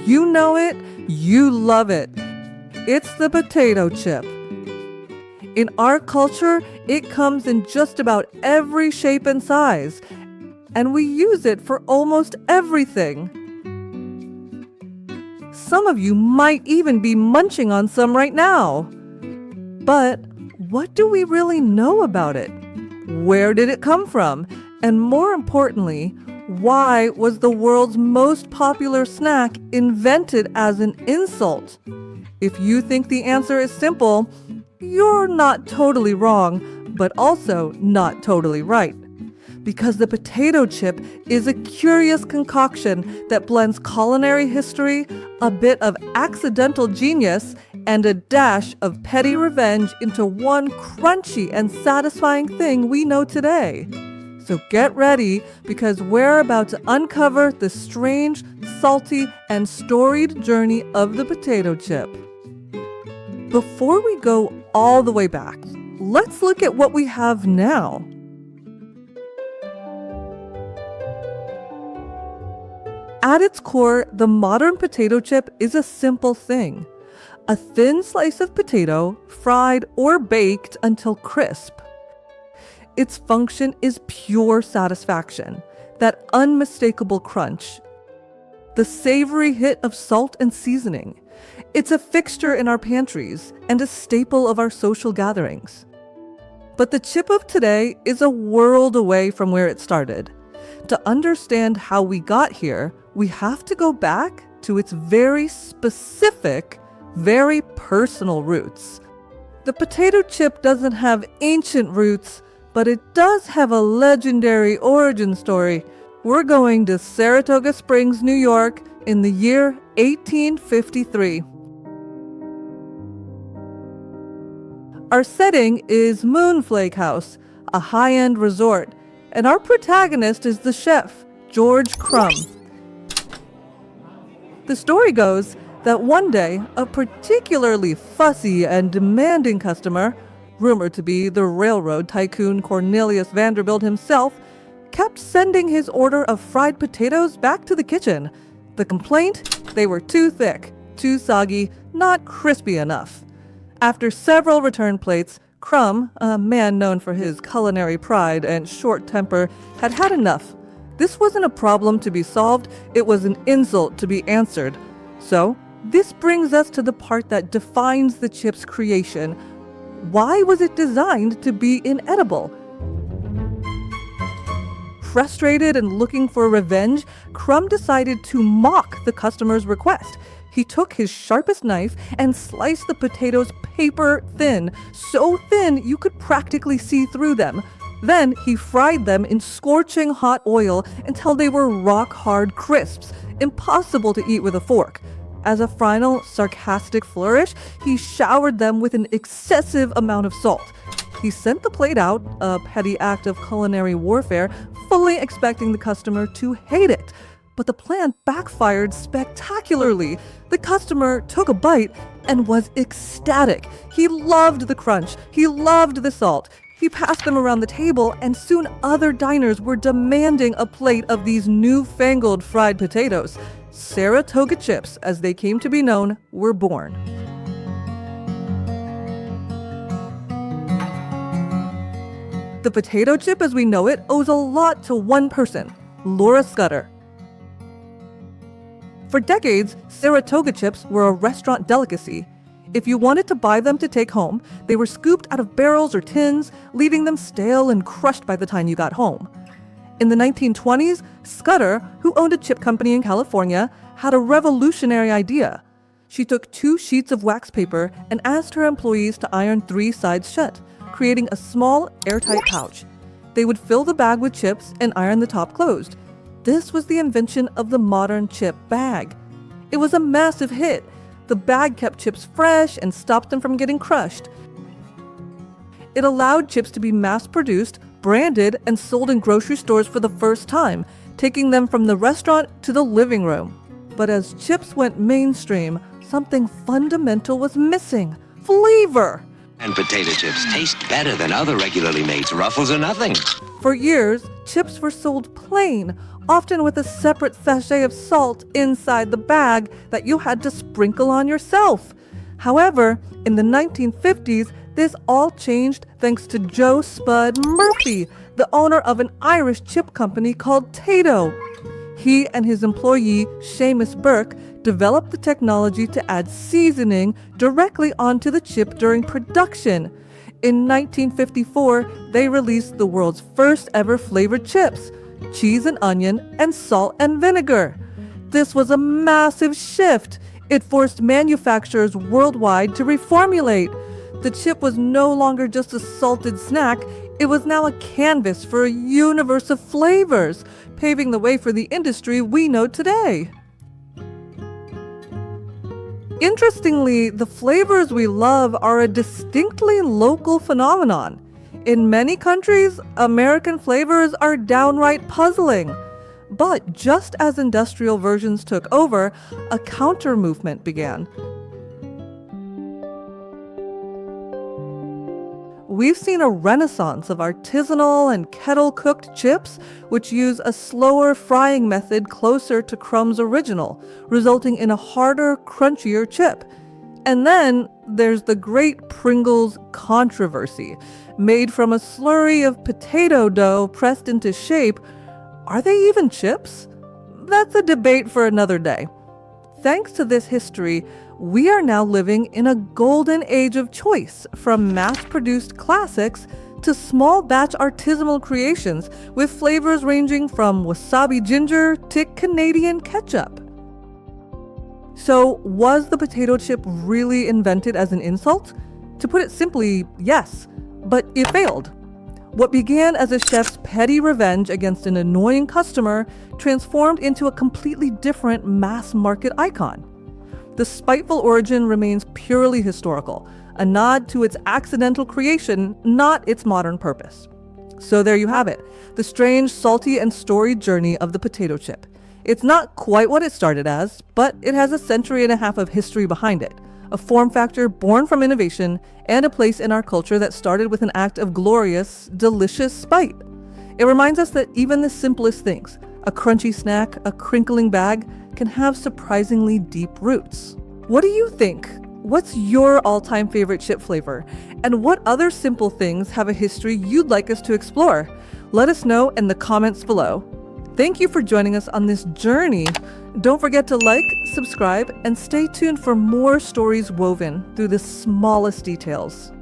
You know it, you love it. It's the potato chip. In our culture, it comes in just about every shape and size, and we use it for almost everything. Some of you might even be munching on some right now. But what do we really know about it? Where did it come from? And more importantly, why was the world's most popular snack invented as an insult? If you think the answer is simple, you're not totally wrong, but also not totally right. Because the potato chip is a curious concoction that blends culinary history, a bit of accidental genius, and a dash of petty revenge into one crunchy and satisfying thing we know today. So get ready, because we're about to uncover the strange, salty, and storied journey of the potato chip. Before we go all the way back, let's look at what we have now. At its core, the modern potato chip is a simple thing. A thin slice of potato, fried or baked until crisp. Its function is pure satisfaction, that unmistakable crunch. The savory hit of salt and seasoning. It's a fixture in our pantries and a staple of our social gatherings. But the chip of today is a world away from where it started. To understand how we got here, we have to go back to its very specific, very personal roots. The potato chip doesn't have ancient roots, but it does have a legendary origin story. We're going to Saratoga Springs, New York in the year 1853. Our setting is Moonflake House, a high-end resort, and our protagonist is the chef, George Crumb. The story goes that one day, a particularly fussy and demanding customer, rumored to be the railroad tycoon Cornelius Vanderbilt himself, kept sending his order of fried potatoes back to the kitchen. The complaint? They were too thick, too soggy, not crispy enough. After several return plates, Crumb, a man known for his culinary pride and short temper, had had enough. This wasn't a problem to be solved, it was an insult to be answered. So, this brings us to the part that defines the chip's creation. Why was it designed to be inedible? Frustrated and looking for revenge, Crumb decided to mock the customer's request. He took his sharpest knife and sliced the potatoes paper thin, so thin you could practically see through them. Then he fried them in scorching hot oil until they were rock-hard crisps, impossible to eat with a fork. As a final sarcastic flourish, he showered them with an excessive amount of salt. He sent the plate out, a petty act of culinary warfare, fully expecting the customer to hate it. But the plan backfired spectacularly. The customer took a bite and was ecstatic. He loved the crunch. He loved the salt. He passed them around the table, and soon other diners were demanding a plate of these newfangled fried potatoes. Saratoga chips, as they came to be known, were born. The potato chip as we know it owes a lot to one person, Laura Scudder. For decades, Saratoga chips were a restaurant delicacy. If you wanted to buy them to take home, they were scooped out of barrels or tins, leaving them stale and crushed by the time you got home. In the 1920s, Scudder, who owned a chip company in California, had a revolutionary idea. She took 2 sheets of wax paper and asked her employees to iron 3 sides shut, creating a small, airtight pouch. They would fill the bag with chips and iron the top closed. This was the invention of the modern chip bag. It was a massive hit. The bag kept chips fresh and stopped them from getting crushed. It allowed chips to be mass-produced, branded, and sold in grocery stores for the first time, taking them from the restaurant to the living room. But as chips went mainstream, something fundamental was missing: flavor. And potato chips taste better than other regularly made Ruffles or nothing. For years, chips were sold plain, often with a separate sachet of salt inside the bag that you had to sprinkle on yourself. However, in the 1950s, this all changed thanks to Joe Spud Murphy, the owner of an Irish chip company called Tayto. He and his employee, Seamus Burke, developed the technology to add seasoning directly onto the chip during production. In 1954, they released the world's first ever flavored chips, cheese and onion, and salt and vinegar. This was a massive shift. It forced manufacturers worldwide to reformulate. The chip was no longer just a salted snack, it was now a canvas for a universe of flavors, paving the way for the industry we know today. Interestingly, the flavors we love are a distinctly local phenomenon. In many countries, American flavors are downright puzzling. But just as industrial versions took over, a counter-movement began. We've seen a renaissance of artisanal and kettle-cooked chips, which use a slower frying method closer to Crumb's original, resulting in a harder, crunchier chip. And then there's the great Pringles controversy. Made from a slurry of potato dough pressed into shape, are they even chips? That's a debate for another day. Thanks to this history, we are now living in a golden age of choice, from mass-produced classics to small-batch artisanal creations with flavors ranging from wasabi ginger to Canadian ketchup. So, was the potato chip really invented as an insult? To put it simply, yes, but it failed. What began as a chef's petty revenge against an annoying customer transformed into a completely different mass-market icon. The spiteful origin remains purely historical, a nod to its accidental creation, not its modern purpose. So there you have it, the strange, salty, and storied journey of the potato chip. It's not quite what it started as, but it has a century and a half of history behind it, a form factor born from innovation, and a place in our culture that started with an act of glorious, delicious spite. It reminds us that even the simplest things, a crunchy snack, a crinkling bag, can have surprisingly deep roots. What do you think? What's your all-time favorite chip flavor? And what other simple things have a history you'd like us to explore? Let us know in the comments below. Thank you for joining us on this journey. Don't forget to like, subscribe, and stay tuned for more stories woven through the smallest details.